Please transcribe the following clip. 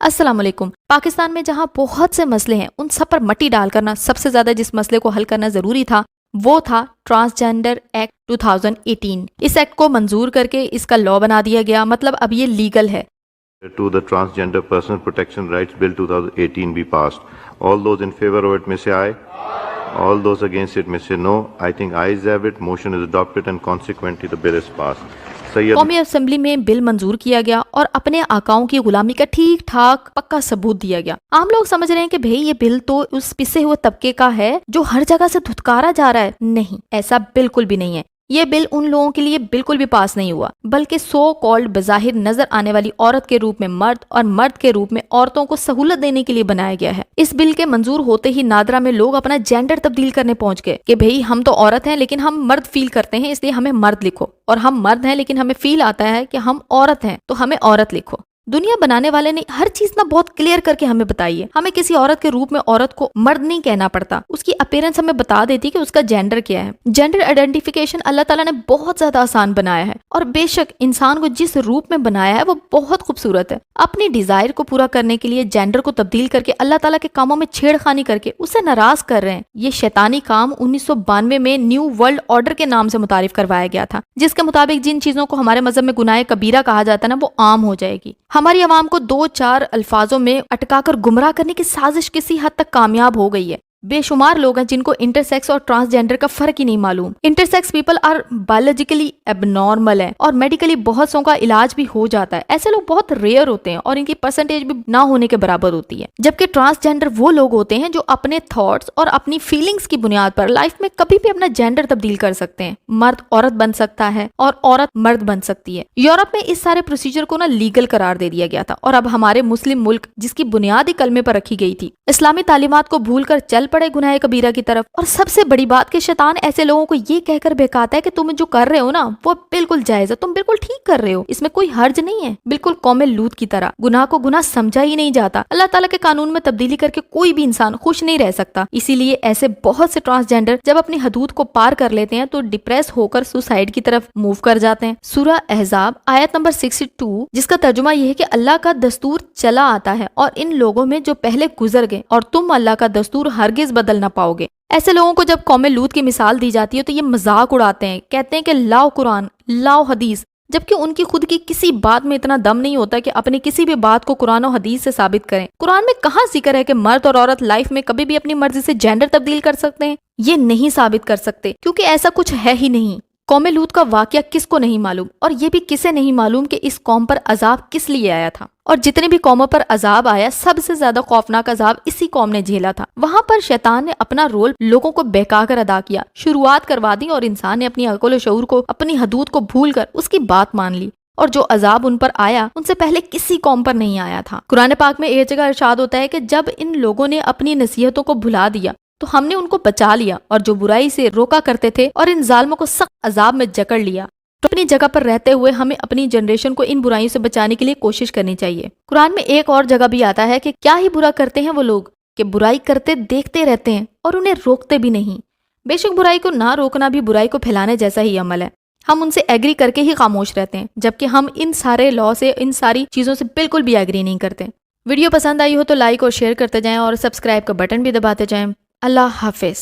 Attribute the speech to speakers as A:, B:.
A: अस्सलाम वालेकुम। पाकिस्तान में जहाँ बहुत से मसले हैं उन सब पर मट्टी डाल करना सबसे ज्यादा जिस मसले को हल करना जरूरी था वो था ट्रांसजेंडर एक्ट 2018। इस एक्ट को मंजूर करके इसका लॉ बना दिया गया, मतलब अब ये लीगल है।
B: To the Transgender Personal Protection Rights Bill 2018 be passed. All those in favor of it may say aye. All those against it may say no. I think ayes have it. Motion is adopted and consequently the bill is passed.
A: कौमी assembly में bill मंजूर किया गया और अपने आकाओं की गुलामी का ठीक ठाक पक्का सबूत दिया गया। आम लोग समझ रहे हैं कि भाई ये बिल तो उस पिसे हुए तबके का है जो हर जगह से धुतकारा जा रहा है। नहीं, ऐसा बिल्कुल भी नहीं है। ये बिल उन लोगों के लिए बिल्कुल भी पास नहीं हुआ, बल्कि सो कॉल्ड बज़ाहिर नजर आने वाली औरत के रूप में मर्द और मर्द के रूप में औरतों को सहूलत देने के लिए बनाया गया है। इस बिल के मंजूर होते ही नादरा में लोग अपना जेंडर तब्दील करने पहुंच गए कि भाई हम तो औरत हैं लेकिन हम मर्द फील करते हैं, इसलिए हमें मर्द लिखो, और हम मर्द हैं लेकिन हमें फील आता है कि हम औरत हैं तो हमें औरत लिखो। दुनिया बनाने वाले ने हर चीज ना बहुत क्लियर करके हमें बताई है। हमें किसी औरत के रूप में औरत को मर्द नहीं कहना पड़ता, उसकी अपीयरेंस हमें बता देती कि उसका जेंडर क्या है। जेंडर आइडेंटिफिकेशन अल्लाह ताला ने बहुत ज्यादा आसान बनाया है, और बेशक इंसान को जिस रूप में बनाया है वो बहुत खूबसूरत है। अपनी डिजायर को पूरा करने के लिए जेंडर को तब्दील करके अल्लाह ताला के कामों में छेड़खानी करके उसे नाराज कर रहे हैं। ये शैतानी काम 1992 में न्यू वर्ल्ड ऑर्डर के नाम से मुतारिफ करवाया गया था, जिसके मुताबिक जिन चीजों को हमारे मजहब में गुनाह कबीरा कहा जाता है ना, वो आम हो जाएगी। हमारी अवाम को 2-4 अल्फाजों में अटकाकर गुमराह करने की साजिश किसी हद तक कामयाब हो गई है। बेशुमार लोग हैं जिनको इंटरसेक्स और ट्रांसजेंडर का फर्क ही नहीं मालूम। Intersex people are biologically abnormal है और मेडिकली बहुत सौ का इलाज भी हो जाता है। ऐसे लोग बहुत रेयर होते हैं और इनकी परसेंटेज भी ना होने के बराबर होती है। जबकि ट्रांसजेंडर वो लोग होते हैं जो अपने थॉट्स और अपनी फीलिंग्स की बुनियाद पर लाइफ में कभी भी अपना जेंडर तब्दील कर सकते हैं। मर्द औरत बन सकता है और औरत मर्द बन सकती है। यूरोप में इस सारे प्रोसीजर को ना लीगल करार दे दिया गया था, और अब हमारे मुस्लिम मुल्क जिसकी बुनियाद ही कलमे पर रखी गई थी, इस्लामी तालीमात को भूल कर चल पड़े गुनाह कबीरा की तरफ। और सबसे बड़ी बात कि शैतान ऐसे लोगों को ये कहकर बहकाता है कि तुम जो कर रहे हो ना वो बिल्कुल जायज है, तुम बिल्कुल ठीक कर रहे हो, इसमें कोई हर्ज नहीं है। बिल्कुल कौमे लूत की तरह गुनाह को गुनाह समझा ही नहीं जाता। अल्लाह ताला के कानून में तब्दीली करके कोई भी इंसान खुश नहीं रह सकता। इसीलिए ऐसे बहुत से ट्रांसजेंडर जब अपनी हदूद को पार कर लेते हैं तो डिप्रेस होकर सुसाइड की तरफ मूव कर जाते हैं। सूरह अहज़ाब आयत नंबर 62, जिसका तर्जुमा यह है कि अल्लाह का दस्तूर चला आता है और इन लोगों में जो पहले गुजर गए, और तुम अल्लाह का दस्तूर हरगिज बदल ना पाओगे। ऐसे लोगों को जब कौमे लूत की मिसाल दी जाती है तो ये मजाक उड़ाते हैं, कहते हैं कि लाओ कुरान, लाओ हदीस, जबकि उनकी खुद की किसी बात में इतना दम नहीं होता कि अपनी किसी भी बात को कुरान और हदीस से साबित करें। कुरान में कहाँ जिक्र है कि मर्द और औरत लाइफ में कभी भी अपनी मर्जी से जेंडर तब्दील कर सकते हैं? ये नहीं साबित कर सकते, क्योंकि ऐसा कुछ है ही नहीं। कौमे लूत का वाकया किसको नहीं मालूम, और ये भी किसे नहीं मालूम कि इस कौम पर अजाब किस लिए आया था। और जितने भी कौमों पर अजाब आया, सबसे ज्यादा खौफनाक अजाब इसी कौम ने झेला था। वहां पर शैतान ने अपना रोल लोगों को बहका कर अदा किया, शुरुआत करवा दी, और इंसान ने अपनी अक्ल और शऊर को, अपनी हदूद को भूल कर उसकी बात मान ली। और जो अजाब उन पर आया उनसे पहले किसी कौम पर नहीं आया था। कुरान पाक में एक जगह इरशाद होता है कि जब इन लोगों ने अपनी नसीहतों को भुला दिया तो हमने उनको बचा लिया, और जो बुराई से रोका करते थे और इन जालिमों को सख्त अजाब में जकड़ लिया। तो अपनी जगह पर रहते हुए हमें अपनी जनरेशन को इन बुराइयों से बचाने के लिए कोशिश करनी चाहिए। कुरान में एक और जगह भी आता है कि क्या ही बुरा करते हैं वो लोग कि बुराई करते देखते रहते हैं और उन्हें रोकते भी नहीं। बेशक बुराई को ना रोकना भी बुराई को फैलाने जैसा ही अमल है। हम उनसे एग्री करके ही खामोश रहते हैं, जबकि हम इन सारे लॉ से, इन सारी चीजों से बिल्कुल भी एग्री नहीं करते। वीडियो पसंद आई हो तो लाइक और शेयर करते जाएं और सब्सक्राइब का बटन भी दबाते जाएं। अल्लाह हाफिज।